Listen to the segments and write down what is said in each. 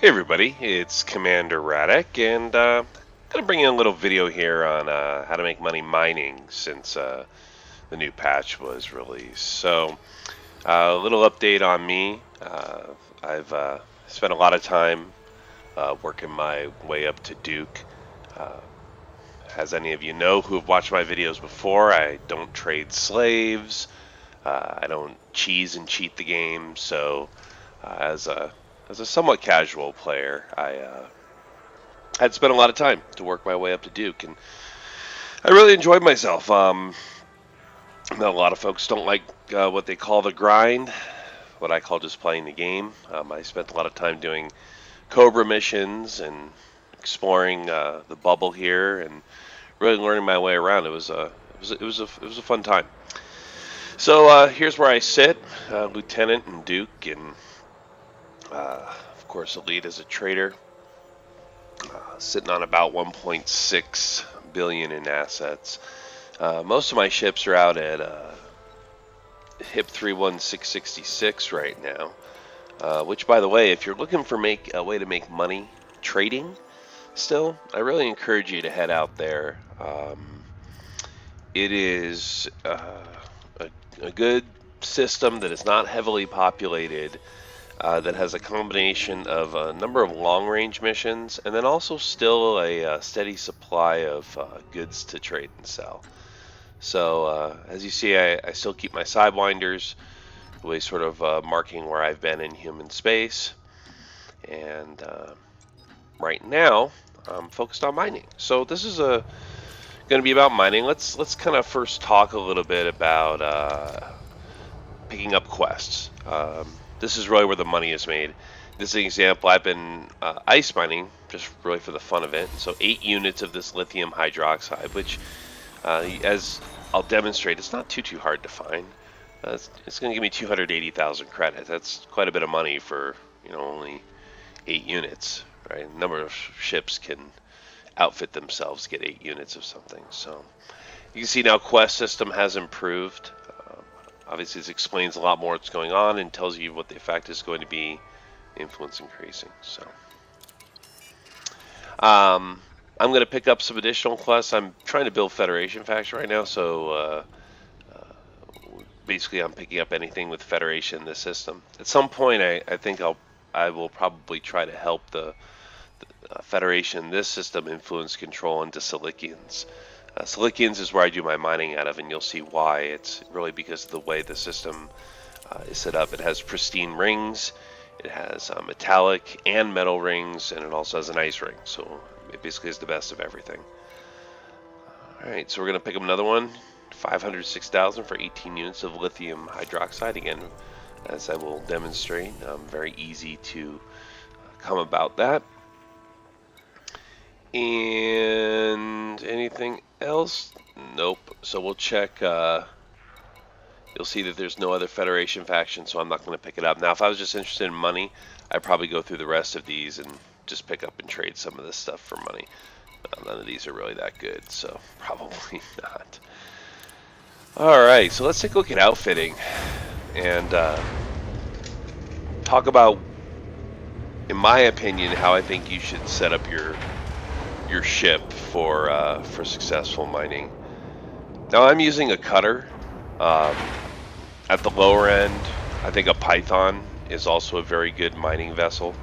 Hey everybody, it's Commander Radek, and gonna bring in a little video here on how to make money mining since the new patch was released. So, a little update on me. I've spent a lot of time working my way up to Duke. Uh, as any of you know who have watched my videos before, I don't trade slaves. I don't cheese and cheat the game. So, as a somewhat casual player, I had spent a lot of time to work my way up to Duke, and I really enjoyed myself. A lot of folks don't like what they call the grind, what I call just playing the game. I spent a lot of time doing Cobra missions and exploring the bubble here, and really learning my way around. It was a fun time. So here's where I sit, Lieutenant and Duke, and of course Elite as a trader, sitting on about 1.6 billion in assets. Most of my ships are out at HIP 31666 right now, which, by the way, if you're looking for a way to make money trading still, I really encourage you to head out there. It is a good system that is not heavily populated, that has a combination of a number of long-range missions and then also still a steady supply of goods to trade and sell. So as you see, I still keep my sidewinders, the way sort of marking where I've been in human space. And right now, I'm focused on mining. So this is going to be about mining. Let's kind of first talk a little bit about picking up quests. This is really where the money is made. This is an example. I've been ice mining just really for the fun of it. So 8 units of this lithium hydroxide, which as I'll demonstrate, it's not too hard to find. It's going to give me 280,000 credits. That's quite a bit of money for only 8 units, right? A number of ships can outfit themselves to get 8 units of something. So you can see now quest system has improved. Obviously, this explains a lot more what's going on and tells you what the effect is going to be, influence increasing. So I'm going to pick up some additional quests. I'm trying to build Federation faction right now, so basically I'm picking up anything with Federation in this system. At some point, I think I will probably try to help the Federation in this system influence control into Silicians. Silicians is where I do my mining out of, and you'll see why. It's really because of the way the system is set up. It has pristine rings, it has metallic and metal rings, and it also has an ice ring. So it basically is the best of everything. Alright, so we're going to pick up another one. 506,000 for 18 units of lithium hydroxide. Again, as I will demonstrate, very easy to come about that. And anything else? Nope. So we'll check. You'll see that there's no other Federation faction, so I'm not going to pick it up. Now, if I was just interested in money, I'd probably go through the rest of these and just pick up and trade some of this stuff for money. None of these are really that good, so probably not. Alright, so let's take a look at outfitting and talk about, in my opinion, how I think you should set up your ship for successful mining. Now I'm using a cutter. At the lower end, I think a Python is also a very good mining vessel.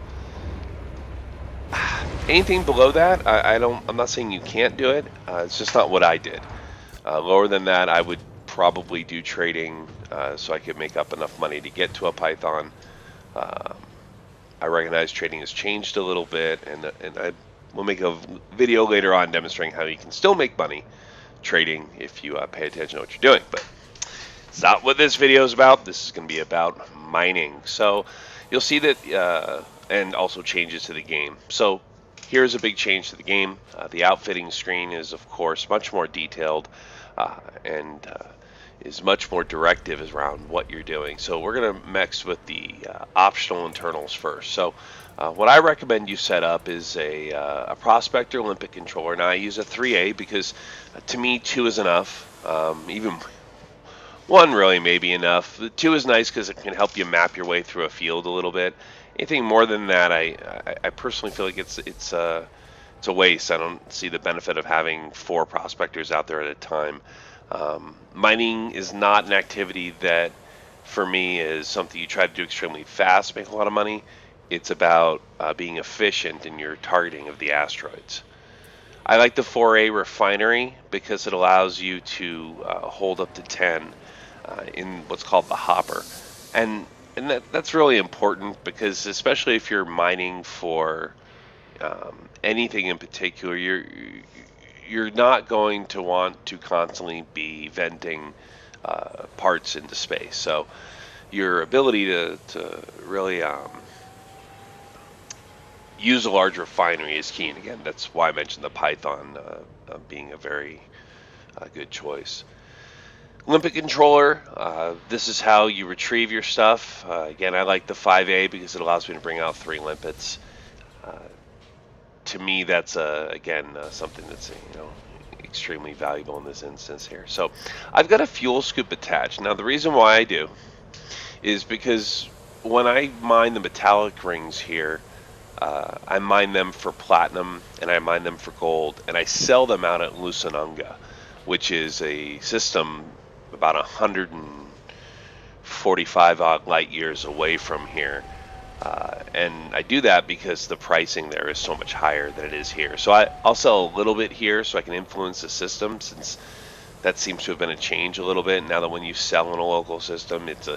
Anything below that, I'm not saying you can't do it. It's just not what I did. Lower than that, I would probably do trading so I could make up enough money to get to a Python. I recognize trading has changed a little bit, and I will make a video later on demonstrating how you can still make money trading if you pay attention to what you're doing. But it's not what this video is about. This is going to be about mining. So you'll see that, and also changes to the game. So here's a big change to the game. The outfitting screen is, of course, much more detailed and is much more directive around what you're doing. So we're going to mix with the optional internals first. So what I recommend you set up is a Prospector Olympic controller. Now I use a 3A because to me 2 is enough. Even 1 really may be enough. The 2 is nice because it can help you map your way through a field a little bit. Anything more than that, I personally feel like it's a waste. I don't see the benefit of having 4 prospectors out there at a time. Mining is not an activity that, for me, is something you try to do extremely fast, make a lot of money. It's about being efficient in your targeting of the asteroids. I like the 4A refinery because it allows you to hold up to 10 in what's called the hopper. And that's really important because, especially if you're mining for anything in particular, you're not going to want to constantly be venting parts into space. So your ability to really use a large refinery is key. And again, that's why I mentioned the Python being a very good choice. Limpet controller, this is how you retrieve your stuff. Again, I like the 5A because it allows me to bring out 3 limpets. Uh, to me, that's again something that's extremely valuable in this instance here. So I've got a fuel scoop attached. Now the reason why I do is because when I mine the metallic rings here, I mine them for platinum and I mine them for gold, and I sell them out at Lusanunga, which is a system about 145 odd light years away from here. And I do that because the pricing there is so much higher than it is here. So I'll sell a little bit here so I can influence the system, since that seems to have been a change a little bit. Now that when you sell in a local system, it's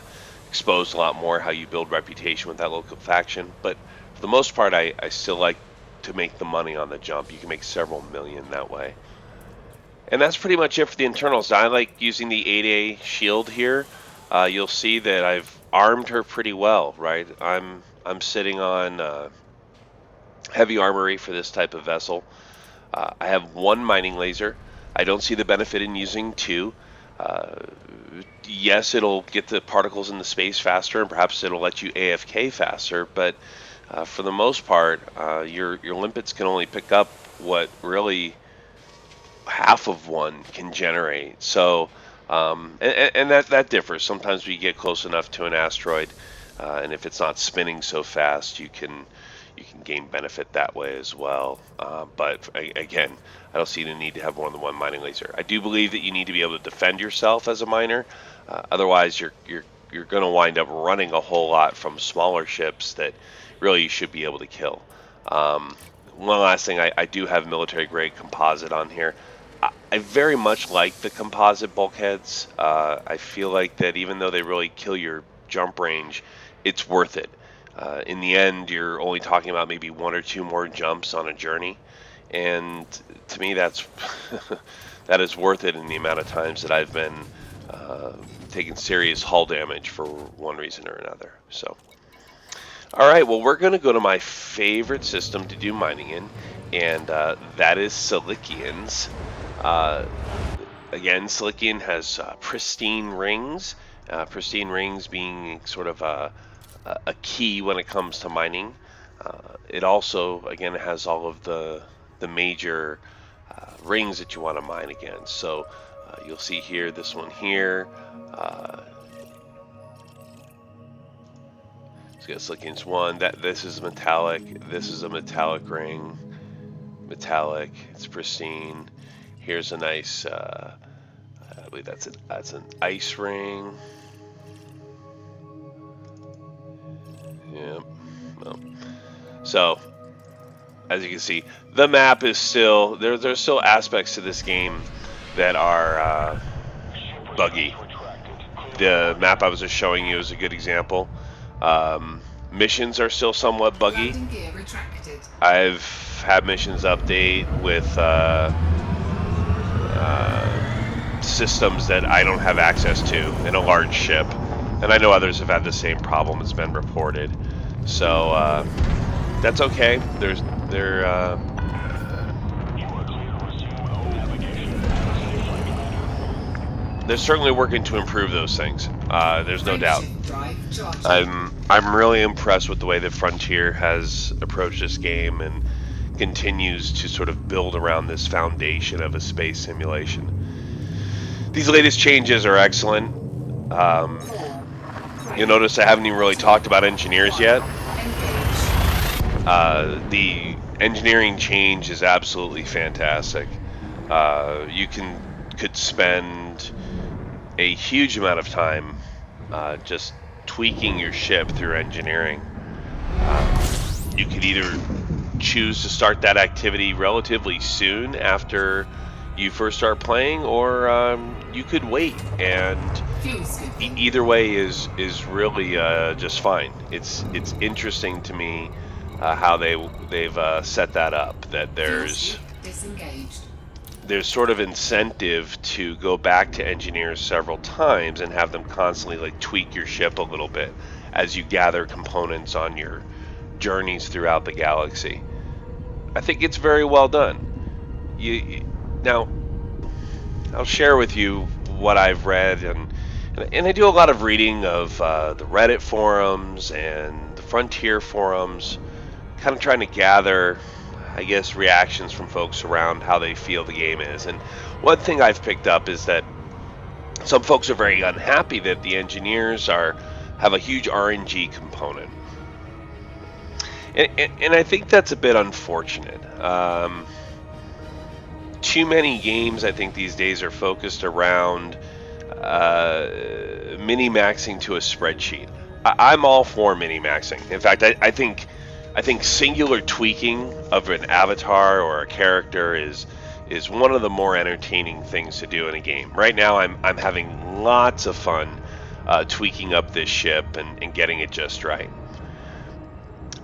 exposed a lot more how you build reputation with that local faction. But for the most part, I still like to make the money on the jump. You can make several million that way. And that's pretty much it for the internals. I like using the 8A shield here. You'll see that I've armed her pretty well, right? I'm sitting on heavy armory for this type of vessel. I have 1 mining laser. I don't see the benefit in using 2. Uh, yes, it'll get the particles in the space faster, and perhaps it'll let you AFK faster, but for the most part, your limpets can only pick up what really half of 1 can generate. So, and that differs. Sometimes we get close enough to an asteroid, and if it's not spinning so fast, you can gain benefit that way as well. But again, I don't see the need to have more than 1 mining laser. I do believe that you need to be able to defend yourself as a miner. Otherwise, you're going to wind up running a whole lot from smaller ships that really you should be able to kill. One last thing, I do have military grade composite on here. I very much like the composite bulkheads. I feel like that even though they really kill your jump range, it's worth it. In the end, you're only talking about maybe 1 or 2 more jumps on a journey, and to me, that's that is worth it in the amount of times that I've been taking serious hull damage for one reason or another. So, all right, well, we're going to go to my favorite system to do mining in, and that is Silician's. Uh, Again, Silician has pristine rings. Pristine rings being sort of a key when it comes to mining. It also, again, has all of the major rings that you want to mine against. So you'll see here, this one here. It's got Silician's 1. This is metallic. This is a metallic ring. Metallic. It's pristine. Here's a nice. I believe that's an ice ring. Yeah. Well, so, as you can see, the map is still there's still aspects to this game that are buggy. The map I was just showing you is a good example. Missions are still somewhat buggy. I've had missions update with systems that I don't have access to in a large ship, and I know others have had the same problem. It's been reported, so that's okay. They're certainly working to improve those things. There's no doubt. I'm really impressed with the way that Frontier has approached this game and continues to sort of build around this foundation of a space simulation. These latest changes are excellent. You'll notice I haven't even really talked about engineers yet. The engineering change is absolutely fantastic. You could spend a huge amount of time just tweaking your ship through engineering. You could either choose to start that activity relatively soon after you first start playing, or you could wait. And either way is really just fine. It's interesting to me how they've set that up. That there's sort of incentive to go back to engineers several times and have them constantly like tweak your ship a little bit as you gather components on your journeys throughout the galaxy. I think it's very well done. Now, I'll share with you what I've read, and I do a lot of reading of the Reddit forums and the Frontier forums, kind of trying to gather, I guess, reactions from folks around how they feel the game is. And one thing I've picked up is that some folks are very unhappy that the engineers have a huge RNG component. And I think that's a bit unfortunate. Too many games, I think, these days are focused around mini-maxing to a spreadsheet. I'm all for mini-maxing. In fact, I think singular tweaking of an avatar or a character is one of the more entertaining things to do in a game. Right now, I'm having lots of fun tweaking up this ship and getting it just right.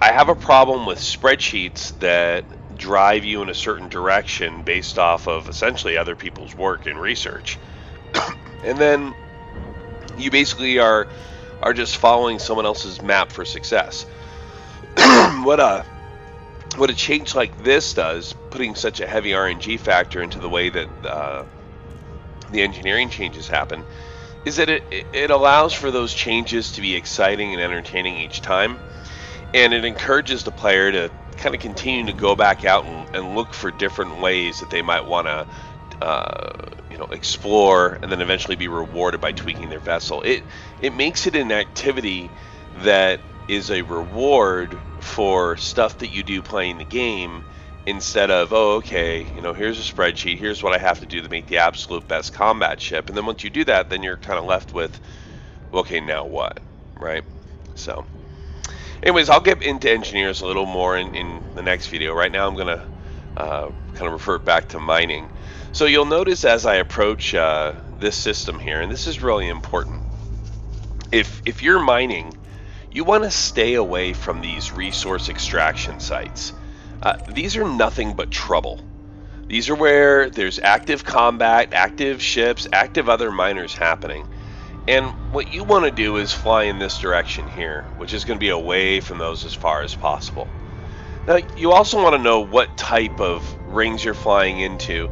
I have a problem with spreadsheets that drive you in a certain direction based off of essentially other people's work and research. And then you basically are just following someone else's map for success. What a change like this does, putting such a heavy RNG factor into the way that the engineering changes happen, is that it allows for those changes to be exciting and entertaining each time. And it encourages the player to kind of continue to go back out and look for different ways that they might want to, explore, and then eventually be rewarded by tweaking their vessel. It makes it an activity that is a reward for stuff that you do playing the game, instead of, oh, okay, here's a spreadsheet, here's what I have to do to make the absolute best combat ship. And then once you do that, then you're kind of left with, okay, now what, right? So anyways, I'll get into engineers a little more in the next video. Right now I'm going to kind of revert back to mining. So you'll notice as I approach this system here, and this is really important, if you're mining, you want to stay away from these resource extraction sites. These are nothing but trouble. These are where there's active combat, active ships, active other miners happening. And what you want to do is fly in this direction here, which is going to be away from those as far as possible. Now, you also want to know what type of rings you're flying into.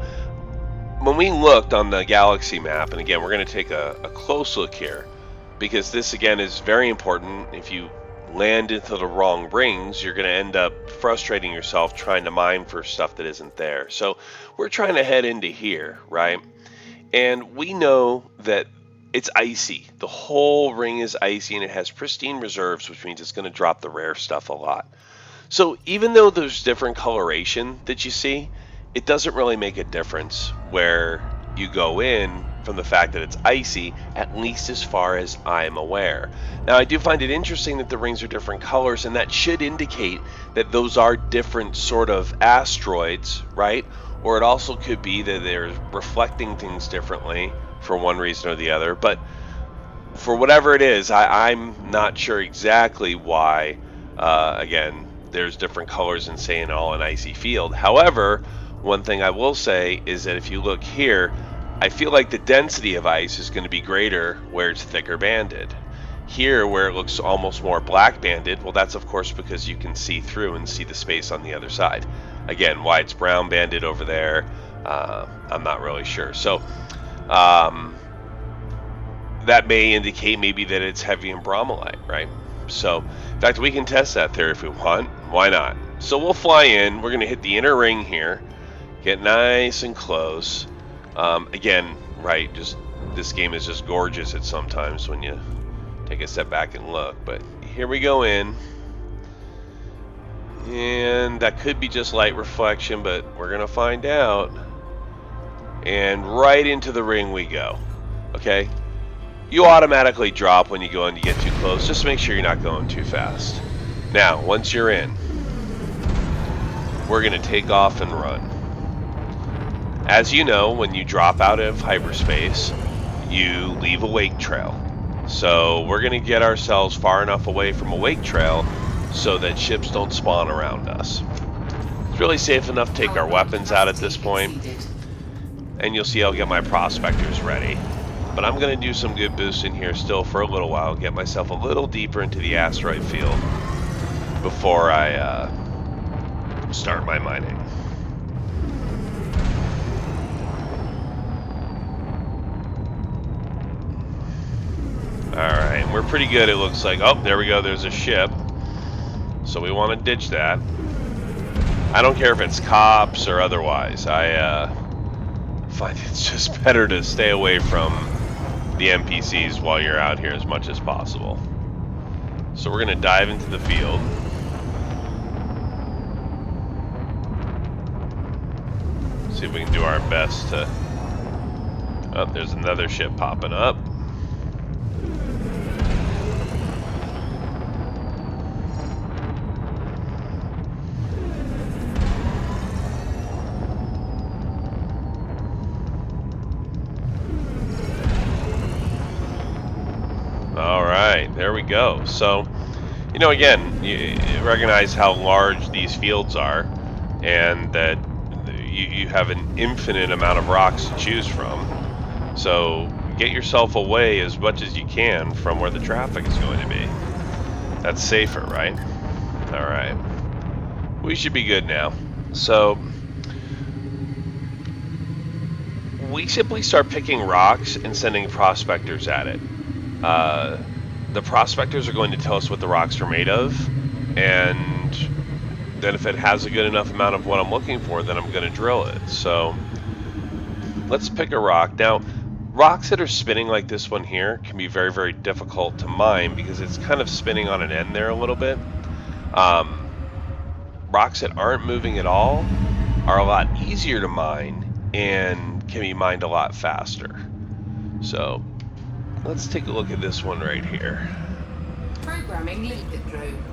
When we looked on the galaxy map, and again, we're going to take a close look here, because this, again, is very important. If you land into the wrong rings, you're going to end up frustrating yourself trying to mine for stuff that isn't there. So we're trying to head into here, right? And we know that it's icy. The whole ring is icy, and it has pristine reserves, which means it's going to drop the rare stuff a lot. So even though there's different coloration that you see, it doesn't really make a difference where you go in from the fact that it's icy, at least as far as I'm aware. Now, I do find it interesting that the rings are different colors, and that should indicate that those are different sort of asteroids, right? Or it also could be that they're reflecting things differently for one reason or the other. But for whatever it is, I'm not sure exactly why, again, there's different colors in, say, an icy field. However, one thing I will say is that if you look here, I feel like the density of ice is going to be greater where it's thicker banded. Here, where it looks almost more black banded, well, that's of course because you can see through and see the space on the other side. Again, why it's brown banded over there, I'm not really sure. So that may indicate maybe that it's heavy in bromellite, right? So, in fact, we can test that theory if we want. Why not? So we'll fly in. We're going to hit the inner ring here, get nice and close. Again, right, just this game is just gorgeous at sometimes when you take a step back and look. But here we go in. And that could be just light reflection, but we're going to find out. And right into the ring we go. Okay? You automatically drop when you go in to get too close. Just make sure you're not going too fast. Now, once you're in, we're going to take off and run. As you know, when you drop out of hyperspace, you leave a wake trail. So we're going to get ourselves far enough away from a wake trail so that ships don't spawn around us. It's really safe enough to take our weapons out at this point. And you'll see I'll get my prospectors ready. But I'm going to do some good boosting here still for a little while, get myself a little deeper into the asteroid field before I start my mining. Alright, we're pretty good, it looks like. Oh, there we go, there's a ship. So we want to ditch that. I don't care if it's cops or otherwise. I find it's just better to stay away from the NPCs while you're out here as much as possible. So we're going to dive into the field. See if we can do our best to... Oh, there's another ship popping up. Alright, there we go. So, you know, again, you recognize how large these fields are, and that you have an infinite amount of rocks to choose from. So, get yourself away as much as you can from where the traffic is going to be. That's safer, right? Alright. We should be good now. So, we simply start picking rocks and sending prospectors at it. The prospectors are going to tell us what the rocks are made of, and then if it has a good enough amount of what I'm looking for, then I'm going to drill it. So let's pick a rock. Now, rocks that are spinning like this one here can be very, very difficult to mine because it's kind of spinning on an end there a little bit. Rocks that aren't moving at all are a lot easier to mine and can be mined a lot faster. So let's take a look at this one right here. Programming limpet drone.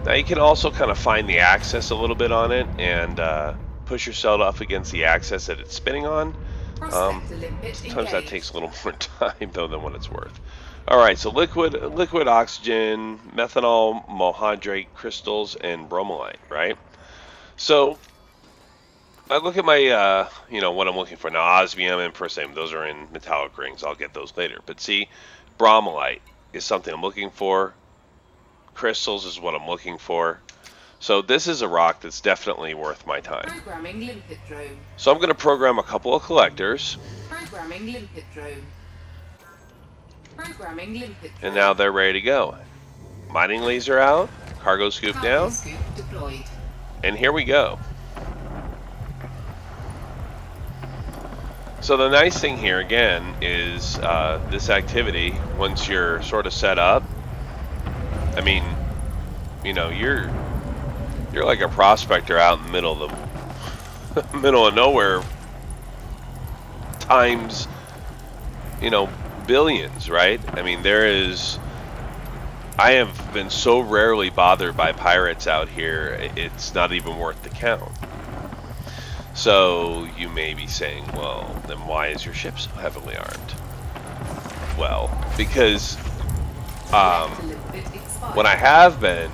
Now you can also kind of find the axis a little bit on it and push yourself up against the axis that it's spinning on. Sometimes that takes a little more time though than what it's worth. Alright, so liquid oxygen, methanol, monohydrate crystals, and bromolite, right? So I look at my, you know, what I'm looking for. Now, osmium and pristine, those are in metallic rings. I'll get those later. But see, bromolite is something I'm looking for. Crystals is what I'm looking for. So this is a rock that's definitely worth my time. Programming limpet drone. So I'm going to program a couple of collectors. Programming limpet drone. Programming limpet drone. And now they're ready to go. Mining laser out. Cargo scoop down. Scoop deployed. And here we go. So the nice thing here again is this activity, once you're sort of set up, I mean, you know, you're like a prospector out in the middle of the middle of nowhere times, you know, billions, right? I mean, I have been so rarely bothered by pirates out here, it's not even worth the count. So you may be saying, well, then why is your ship so heavily armed? Well, because when I have been,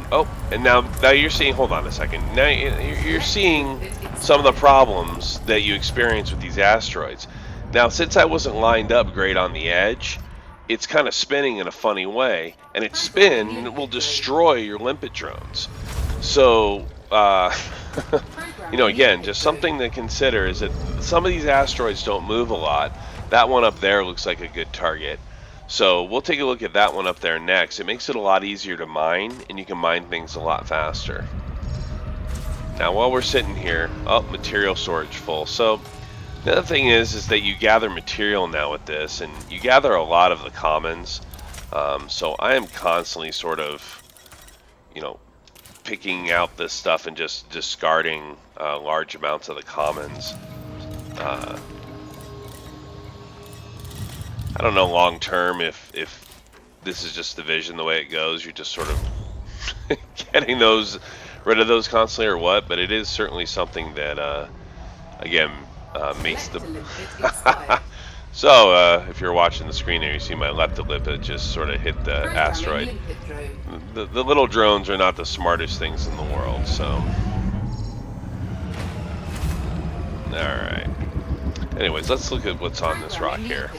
and now you're seeing, hold on a second, now you're seeing some of the problems that you experience with these asteroids. Now, since I wasn't lined up great on the edge, it's kind of spinning in a funny way, and its spin will destroy your limpet drones. So, you know, again, just something to consider is that some of these asteroids don't move a lot. That one up there looks like a good target. So we'll take a look at that one up there next. It makes it a lot easier to mine, and you can mine things a lot faster. Now, while we're sitting here, material storage full. So the other thing is that you gather material now with this, and you gather a lot of the commons. So I am constantly sort of, you know, picking out this stuff and just discarding large amounts of the commons. I don't know long term if this is just the vision, the way it goes. You're just sort of getting rid of those constantly, or what? But it is certainly something that again makes the. So if you're watching the screen here, you see my leptolipid just sort of hit the asteroid. The little drones are not the smartest things in the world, so. Alright. Anyways, let's look at what's on this rock here.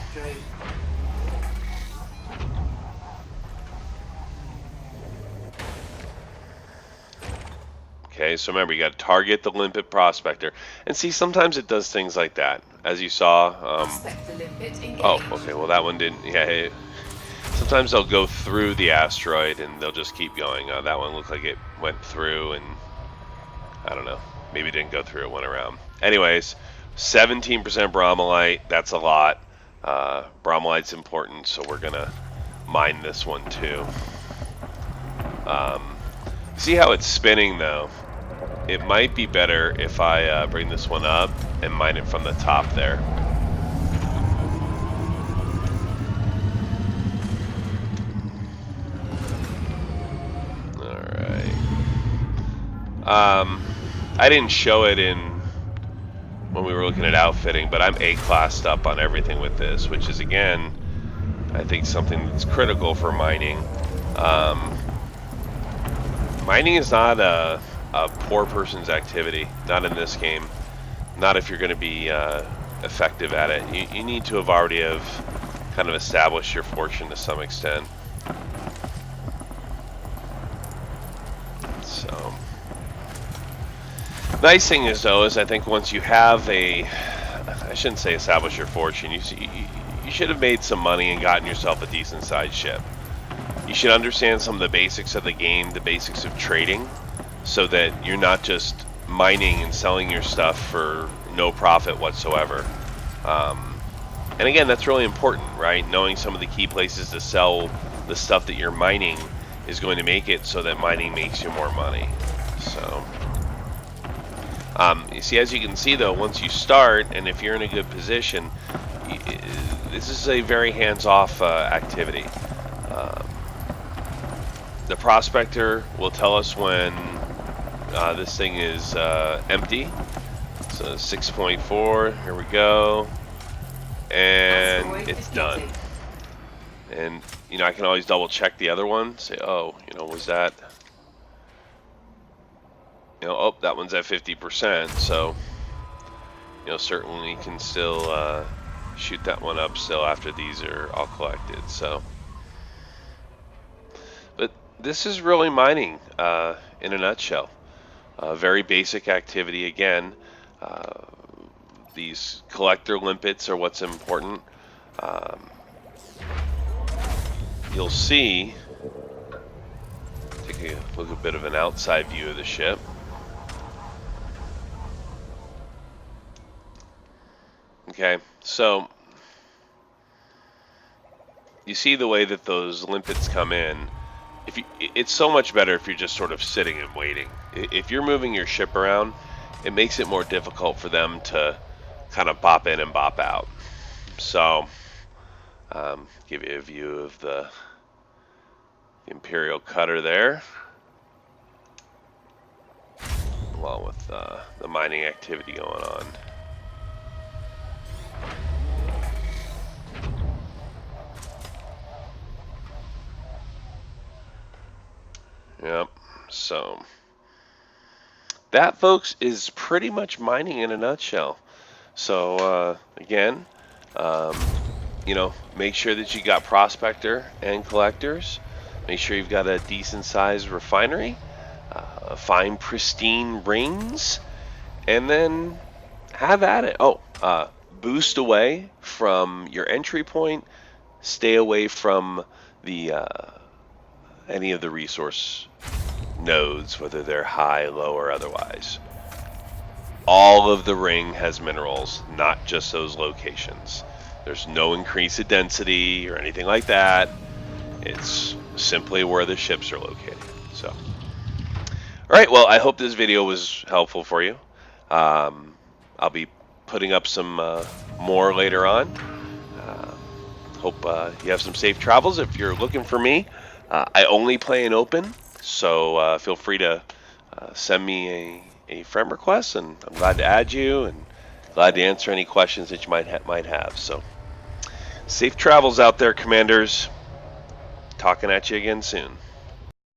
Okay, so remember, you got to target the limpet prospector. And see, sometimes it does things like that. As you saw. Oh, okay, well that one didn't. Yeah, sometimes they'll go through the asteroid and they'll just keep going. That one looked like it went through, and I don't know. Maybe it didn't go through, it went around. Anyways, 17% bromellite, that's a lot. Bromellite's important, so we're going to mine this one too. See how it's spinning though? It might be better if I bring this one up and mine it from the top there. Alright. I didn't show it in when we were looking at outfitting, but I'm A-classed up on everything with this, which is, again, I think something that's critical for mining. Mining is not a poor person's activity, not in this game. Not if you're going to be effective at it. You need to have already kind of established your fortune to some extent. So, nice thing is though, is I think once you have I shouldn't say establish your fortune. You should have made some money and gotten yourself a decent sized ship. You should understand some of the basics of the game, the basics of trading, so that you're not just mining and selling your stuff for no profit whatsoever. And again, that's really important, right? Knowing some of the key places to sell the stuff that you're mining is going to make it so that mining makes you more money. So, you see, as you can see though, once you start, and if you're in a good position, this is a very hands-off activity. The prospector will tell us when this thing is empty. So 6.4, here we go, and it's done. And you know, I can always double check the other one, say, oh, you know, was that, you know, oh, that one's at 50%, so, you know, certainly can still shoot that one up still after these are all collected. So, but this is really mining in a nutshell. Very basic activity again. These collector limpets are what's important. You'll see, take a look at a bit of an outside view of the ship. Okay, so you see the way that those limpets come in. It's so much better if you're just sort of sitting and waiting. If you're moving your ship around, it makes it more difficult for them to kind of bop in and bop out. So, give you a view of the Imperial cutter there, along with the mining activity going on. Yep, so that, folks, is pretty much mining in a nutshell. So, again, you know, make sure that you got prospector and collectors. Make sure you've got a decent sized refinery, find pristine rings, and then have at it. Oh, boost away from your entry point. Stay away from the any of the resource nodes, whether they're high, low, or otherwise. All of the ring has minerals, not just those locations. There's no increase in density or anything like that. It's simply where the ships are located. So, All right, well, I hope this video was helpful for you. I'll be putting up some more later on. Hope you have some safe travels. If you're looking for me, I only play in open, so feel free to send me a friend request, and I'm glad to add you and glad to answer any questions that you might have. So, safe travels out there, Commanders. Talking at you again soon.